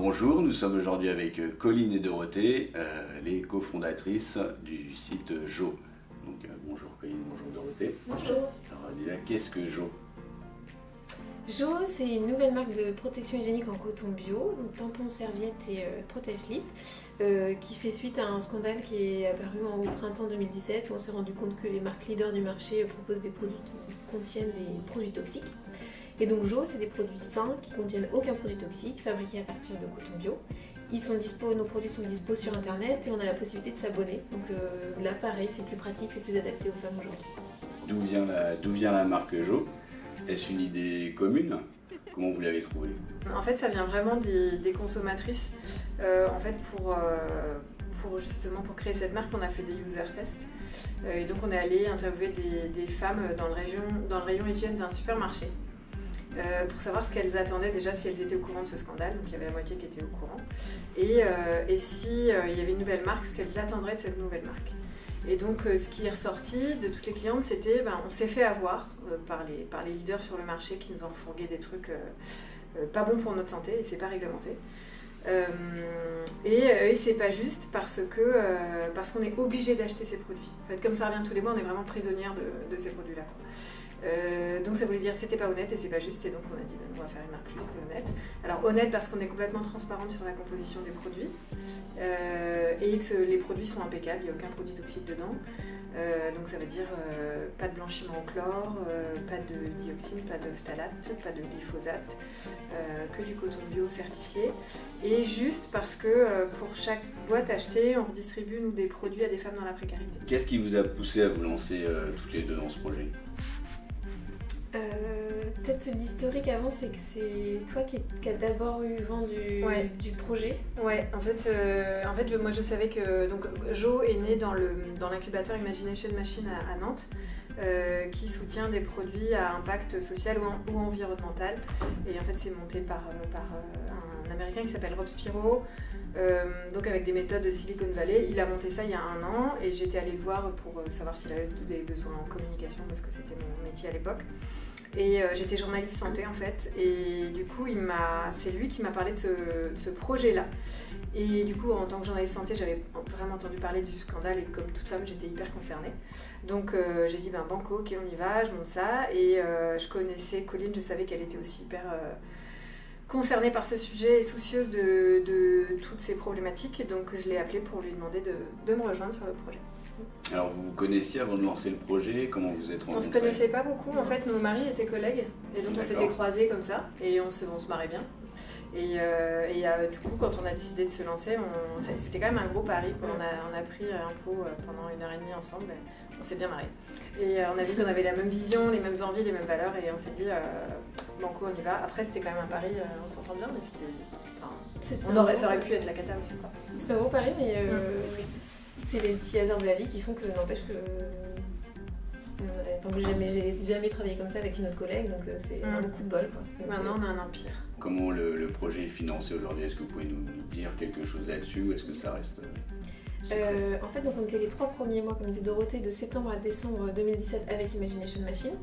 Bonjour, nous sommes aujourd'hui avec Colline et Dorothée, les cofondatrices du site Jo. Donc bonjour Colline, bonjour Dorothée. Bonjour. Alors déjà, qu'est-ce que Jo? Jo, c'est une nouvelle marque de protection hygiénique en coton bio, donc tampons, serviettes et protège-lip, qui fait suite à un scandale qui est apparu au printemps 2017 où on s'est rendu compte que les marques leaders du marché proposent des produits qui contiennent des produits toxiques. Et donc Jo, c'est des produits sains qui contiennent aucun produit toxique, fabriqués à partir de coton bio. Nos produits sont dispo sur internet et on a la possibilité de s'abonner. Donc là pareil, c'est plus pratique, c'est plus adapté aux femmes aujourd'hui. D'où vient la marque Jo? Est-ce une idée commune? Comment vous l'avez trouvée? En fait, ça vient vraiment des consommatrices. En fait, pour créer cette marque, on a fait des user tests. Et donc, on est allé interviewer des femmes dans le rayon hygiène d'un supermarché. Pour savoir ce qu'elles attendaient, déjà si elles étaient au courant de ce scandale, donc il y avait la moitié qui était au courant, et si il y avait une nouvelle marque, ce qu'elles attendraient de cette nouvelle marque. Et donc ce qui est ressorti de toutes les clientes, c'était on s'est fait avoir par les leaders sur le marché qui nous ont refourgué des trucs pas bons pour notre santé et c'est pas réglementé. Et c'est pas juste parce qu'on est obligé d'acheter ces produits. En fait, comme ça revient tous les mois, on est vraiment prisonnière de ces produits-là. Donc ça voulait dire c'était pas honnête et c'est pas juste, et donc on a dit on va faire une marque juste et honnête. Alors honnête parce qu'on est complètement transparente sur la composition des produits et que les produits sont impeccables, il n'y a aucun produit toxique dedans. Donc ça veut dire pas de blanchiment au chlore, pas de dioxine, pas de phtalate, pas de glyphosate, que du coton bio certifié. Et juste parce que pour chaque boîte achetée, on redistribue nous des produits à des femmes dans la précarité. Qu'est-ce qui vous a poussé à vous lancer toutes les deux dans ce projet? Peut-être l'historique avant, c'est que c'est toi qui as d'abord eu vent du projet. Ouais, en fait, moi je savais que donc Jo est né dans l'incubateur Imagination Machine à Nantes, qui soutient des produits à impact social ou environnemental. Et en fait, c'est monté par un Américain qui s'appelle Rob Spiro. Donc avec des méthodes de Silicon Valley. Il a monté ça il y a 1 an et j'étais allée le voir pour savoir s'il avait des besoins en communication parce que c'était mon métier à l'époque. Et j'étais journaliste santé en fait, et du coup c'est lui qui m'a parlé de ce projet-là. Et du coup en tant que journaliste santé, j'avais vraiment entendu parler du scandale et comme toute femme j'étais hyper concernée. Donc j'ai dit banco, ok on y va, je monte ça. Et je connaissais Colline, je savais qu'elle était aussi hyper concernée par ce sujet et soucieuse de toutes ces problématiques. Et donc je l'ai appelée pour lui demander de me rejoindre sur le projet. Alors vous vous connaissiez avant de lancer le projet? Comment vous êtes rencontrés? On se connaissait pas beaucoup, en fait nos maris étaient collègues et donc on s'était croisés comme ça et on se marrait bien. Et du coup quand on a décidé de se lancer, c'était quand même un gros pari. On a pris un pot pendant 1h30 ensemble, on s'est bien marré. Et on a vu qu'on avait la même vision, les mêmes envies, les mêmes valeurs et on s'est dit banco on y va. Après c'était quand même un pari, on s'entend bien mais ça aurait pu être la cata aussi quoi. C'est un gros pari mais c'est les petits hasards de la vie qui font que n'empêche que j'ai jamais travaillé comme ça avec une autre collègue, donc c'est un coup de bol quoi. Maintenant on a un empire. Comment le projet est financé aujourd'hui? Est-ce que vous pouvez nous dire quelque chose là-dessus ou est-ce que ça reste en fait donc on était les 3 premiers mois comme disait Dorothée de septembre à décembre 2017 avec Imagination Machine.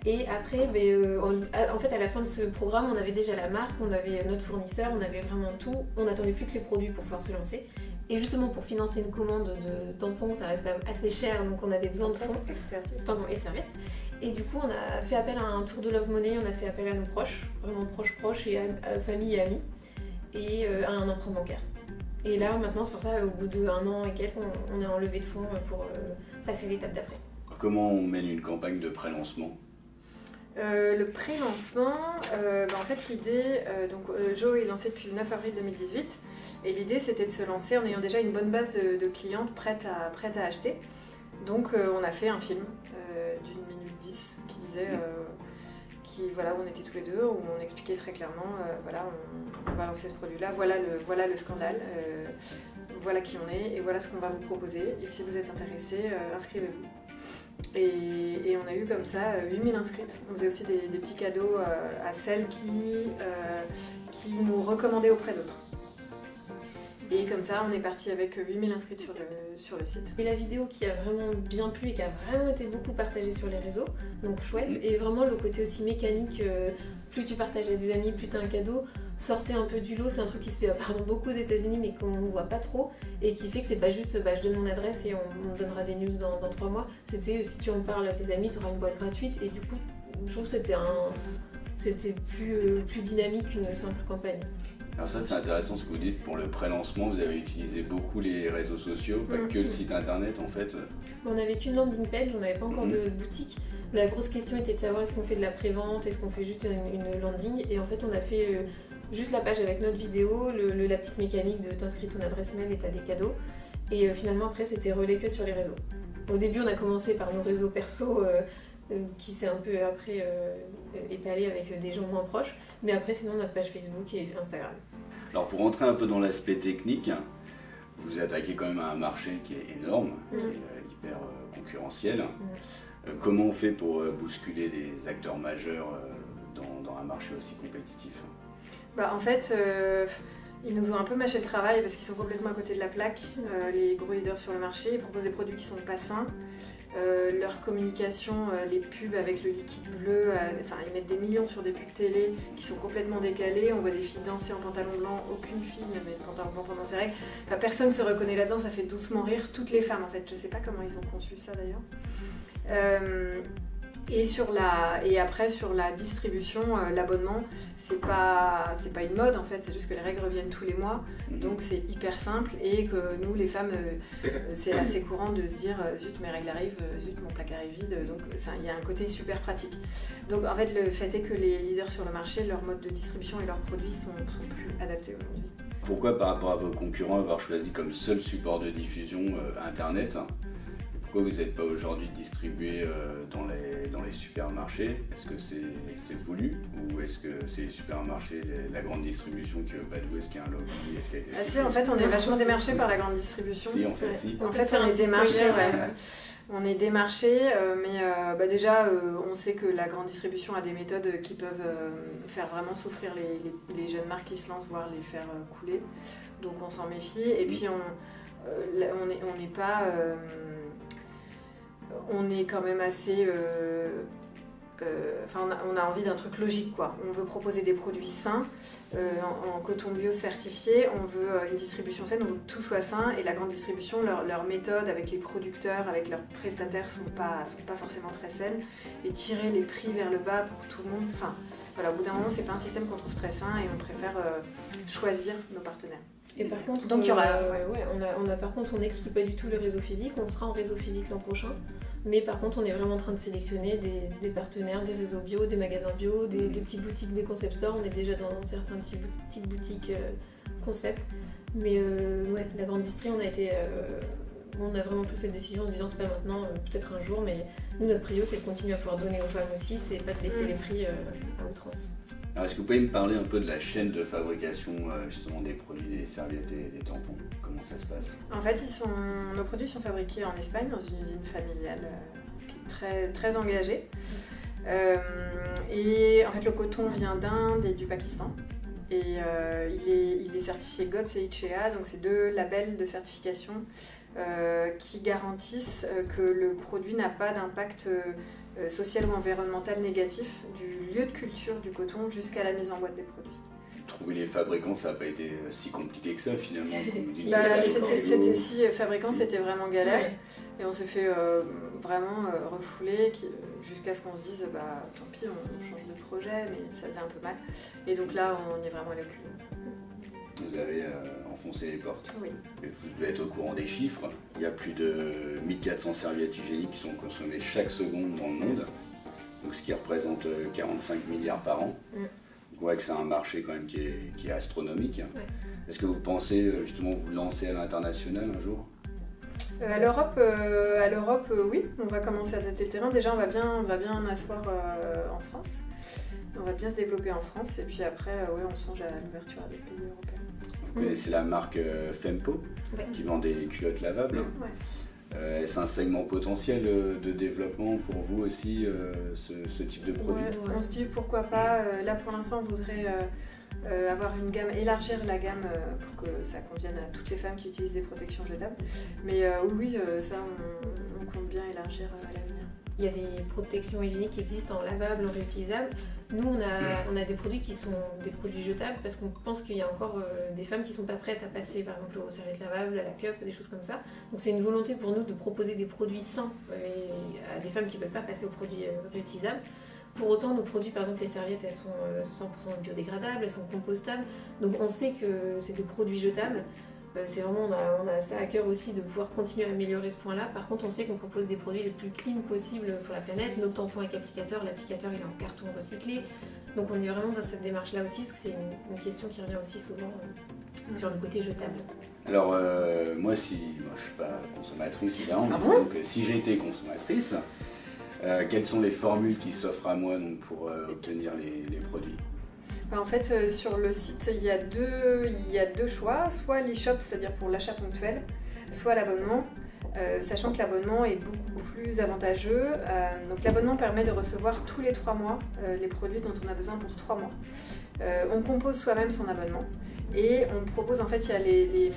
Et après, en fait, à la fin de ce programme, on avait déjà la marque, on avait notre fournisseur, on avait vraiment tout. On n'attendait plus que les produits pour pouvoir se lancer. Et justement, pour financer une commande de tampons, ça reste quand même assez cher, donc on avait besoin de fonds. Tampons et serviettes. Et du coup, on a fait appel à un tour de Love Money, on a fait appel à nos proches, vraiment proches, et à famille et amis, et à un emprunt bancaire. Et là, maintenant, c'est pour ça, au bout d'1 an et quelques, on est en levée de fonds pour passer l'étape d'après. Comment on mène une campagne de pré-lancement? Le pré-lancement, en fait l'idée, Jo est lancé depuis le 9 avril 2018 et l'idée c'était de se lancer en ayant déjà une bonne base de clientes prêtes à acheter. Donc on a fait un film d'1 minute 10 qui disait, où on était tous les deux, où on expliquait très clairement, on va lancer ce produit-là, voilà le scandale, voilà qui on est et voilà ce qu'on va vous proposer et si vous êtes intéressés, inscrivez-vous. Et on a eu comme ça 8000 inscrites. On faisait aussi des petits cadeaux à celles qui nous recommandaient auprès d'autres. Et comme ça, on est parti avec 8000 inscrits sur le site. Et la vidéo qui a vraiment bien plu et qui a vraiment été beaucoup partagée sur les réseaux, donc chouette. Et vraiment le côté aussi mécanique, plus tu partages à des amis, plus tu as un cadeau. sortait un peu du lot. C'est un truc qui se fait apparemment beaucoup aux États-Unis mais qu'on ne voit pas trop et qui fait que c'est pas juste je donne mon adresse et on me donnera des news dans 3 mois. C'était si tu en parles à tes amis, tu auras une boîte gratuite et du coup je trouve que c'était plus dynamique qu'une simple campagne. Alors ça c'est intéressant ce que vous dites, pour le pré-lancement vous avez utilisé beaucoup les réseaux sociaux, pas que le site internet en fait. On n'avait qu'une landing page, on n'avait pas encore de boutique. La grosse question était de savoir est-ce qu'on fait de la pré-vente, est-ce qu'on fait juste une landing, et en fait on a fait juste la page avec notre vidéo, la petite mécanique de t'inscris ton adresse mail et t'as des cadeaux, et finalement après c'était relais que sur les réseaux. Au début on a commencé par nos réseaux perso qui s'est un peu après étalé avec des gens moins proches, mais après sinon notre page Facebook et Instagram. Alors pour rentrer un peu dans l'aspect technique, vous attaquez quand même à un marché qui est énorme, qui est hyper concurrentiel. Comment on fait pour bousculer des acteurs majeurs dans un marché aussi compétitif? En fait, ils nous ont un peu mâché le travail parce qu'ils sont complètement à côté de la plaque, les gros leaders sur le marché. Ils proposent des produits qui sont pas sains. Leur communication, les pubs avec le liquide bleu, ils mettent des millions sur des pubs télé qui sont complètement décalées. On voit des filles danser en pantalon blanc, aucune fille ne met de pantalon blanc pendant ses règles. Personne ne se reconnaît là-dedans, ça fait doucement rire toutes les femmes en fait. Je sais pas comment ils ont conçu ça d'ailleurs. Et après sur la distribution, l'abonnement, c'est pas une mode en fait, c'est juste que les règles reviennent tous les mois, donc c'est hyper simple et que nous les femmes, c'est assez courant de se dire zut mes règles arrivent, zut mon placard est vide, donc il y a un côté super pratique. Donc en fait le fait est que les leaders sur le marché, leur mode de distribution et leurs produits sont plus adaptés aujourd'hui. Pourquoi par rapport à vos concurrents avoir choisi comme seul support de diffusion Internet ? Pourquoi vous n'êtes pas aujourd'hui distribué dans les supermarchés? Est-ce que c'est voulu ou est-ce que c'est les supermarchés, la grande distribution qui veut pas jouer, est-ce qu'il y a un lobby? Si, en fait, on est vachement démarché par la grande distribution. Si, en fait, si. En fait, on est démarché, On est démarché, mais déjà, on sait que la grande distribution a des méthodes qui peuvent faire vraiment souffrir les jeunes marques qui se lancent, voire les faire couler. Donc on s'en méfie. Et puis on n'est pas... on est quand même assez... on a envie d'un truc logique, quoi. On veut proposer des produits sains, en coton bio certifié, on veut une distribution saine, on veut que tout soit sain, et la grande distribution, leur méthode avec les producteurs, avec leurs prestataires sont pas forcément très saines, et tirer les prix vers le bas pour tout le monde, au bout d'un moment, c'est pas un système qu'on trouve très sain, et on préfère choisir nos partenaires. Et par contre, donc il y aura, on n'exclut pas du tout le réseau physique, on sera en réseau physique l'an prochain. Mais par contre, on est vraiment en train de sélectionner des partenaires, des réseaux bio, des magasins bio, des petites boutiques, des concept stores. On est déjà dans certaines petites boutiques concept. Mais la grande distri, on a vraiment pris cette décision en se disant c'est pas maintenant, peut-être un jour. Mais nous, notre prio, c'est de continuer à pouvoir donner aux femmes aussi, c'est pas de baisser les prix à outrance. Alors, est-ce que vous pouvez me parler un peu de la chaîne de fabrication justement des produits, des serviettes et des tampons? Comment ça se passe? En fait, nos produits sont fabriqués en Espagne dans une usine familiale qui est très, très engagée. Et en fait, le coton vient d'Inde et du Pakistan. Et il est certifié GOTS et ICHEA, donc c'est 2 labels de certification qui garantissent que le produit n'a pas d'impact social ou environnemental négatif du lieu de culture du coton jusqu'à la mise en boîte des produits. Trouver les fabricants, ça n'a pas été si compliqué que ça finalement. C'était vraiment galère et on s'est fait vraiment refouler jusqu'à ce qu'on se dise tant pis, on change de projet, mais ça faisait un peu mal. Et donc là, on est vraiment allé au culot. Vous avez enfoncé les portes. Oui. Et vous devez être au courant des chiffres. Il y a plus de 1400 serviettes hygiéniques qui sont consommées chaque seconde dans le monde, donc ce qui représente 45 milliards par an. Donc on voit que c'est un marché quand même qui est astronomique. Ouais. Est-ce que vous pensez justement vous lancer à l'international un jour? À l'Europe, oui, on va commencer à tâter le terrain. Déjà, on va bien en asseoir en France. On va bien se développer en France et puis après, on songe à l'ouverture à des pays européens. Vous connaissez la marque Fempo qui vend des culottes lavables. Ouais. Est-ce un segment potentiel de développement pour vous aussi, ce type de produit? On se dit pourquoi pas. Là pour l'instant, on voudrait avoir une gamme, élargir la gamme pour que ça convienne à toutes les femmes qui utilisent des protections jetables. Mais ça on compte bien élargir à l'avenir. Il y a des protections hygiéniques qui existent en lavable, en réutilisable. Nous, on a des produits qui sont des produits jetables parce qu'on pense qu'il y a encore des femmes qui ne sont pas prêtes à passer par exemple aux serviettes lavables, à la cup, des choses comme ça. Donc c'est une volonté pour nous de proposer des produits sains à des femmes qui ne veulent pas passer aux produits réutilisables. Pour autant, nos produits, par exemple les serviettes, elles sont 100% biodégradables, elles sont compostables. Donc on sait que c'est des produits jetables. C'est vraiment, on a ça à cœur aussi de pouvoir continuer à améliorer ce point-là. Par contre, on sait qu'on propose des produits les plus clean possibles pour la planète. Nos tampons avec applicateur, l'applicateur il est en carton recyclé. Donc on est vraiment dans cette démarche-là aussi, parce que c'est une question qui revient aussi souvent sur le côté jetable. Alors moi je suis pas consommatrice évidemment, donc si j'ai été consommatrice, quelles sont les formules qui s'offrent à moi donc, pour obtenir les produits? En fait, sur le site, il y a deux choix, soit l'e-shop, c'est-à-dire pour l'achat ponctuel, soit l'abonnement, sachant que l'abonnement est beaucoup plus avantageux. Donc l'abonnement permet de recevoir tous les 3 mois les produits dont on a besoin pour 3 mois. On compose soi-même son abonnement. Et on propose, en fait, il y a les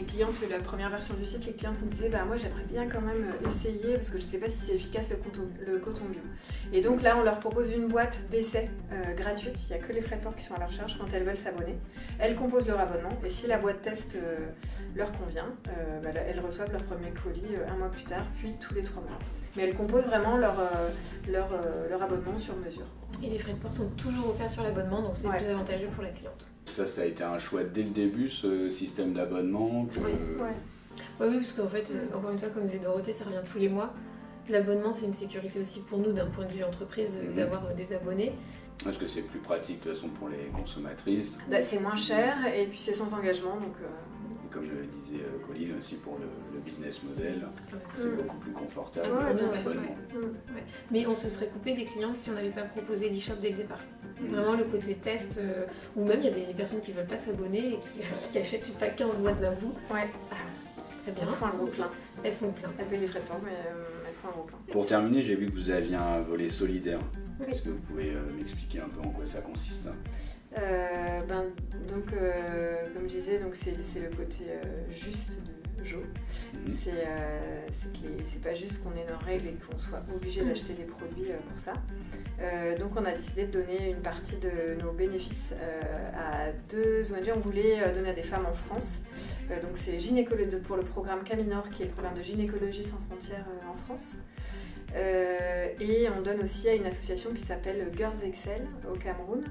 clientes, la première version du site, les clientes me disaient moi j'aimerais bien quand même essayer parce que je ne sais pas si c'est efficace le coton bio. Et donc là on leur propose une boîte d'essai gratuite, il n'y a que les frais de port qui sont à leur charge quand elles veulent s'abonner. Elles composent leur abonnement et si la boîte test leur convient, elles reçoivent leur premier colis 1 mois plus tard, puis tous les 3 mois. Mais elles composent vraiment leur abonnement sur mesure. Et les frais de port sont toujours offerts sur l'abonnement, donc c'est plus avantageux pour la cliente. Ça a été un choix dès le début, ce système d'abonnement Oui, parce qu'en fait, encore une fois, comme disait Dorothée, ça revient tous les mois. L'abonnement, c'est une sécurité aussi pour nous, d'un point de vue entreprise, d'avoir des abonnés. Est-ce que c'est plus pratique de toute façon pour les consommatrices? C'est moins cher et puis c'est sans engagement. Donc, comme le disait Colline aussi pour le business model, c'est beaucoup plus confortable pour l'abonnement. Mais on se serait coupé des clientes si on n'avait pas proposé l'e-shop dès le départ. Vraiment le côté test, ou même il y a des personnes qui ne veulent pas s'abonner et qui achètent, je sais pas, 15 boîtes d'un coup. Ouais. Très bien. Elles font un gros plein. Elles font plein. Elles payent les frais de port, mais elles font un gros plein. Pour terminer, j'ai vu que vous aviez un volet solidaire. Est-ce que vous pouvez m'expliquer un peu en quoi ça consiste? Comme je disais, c'est le côté juste de Jo. C'est pas juste qu'on ait nos règles et qu'on soit obligé d'acheter des produits pour ça. Donc on a décidé de donner une partie de nos bénéfices à 2 ONG. On voulait donner à des femmes en France. Donc c'est pour le programme Caminor, qui est le programme de gynécologie sans frontières en France. Et on donne aussi à une association qui s'appelle Girls Excel au Cameroun.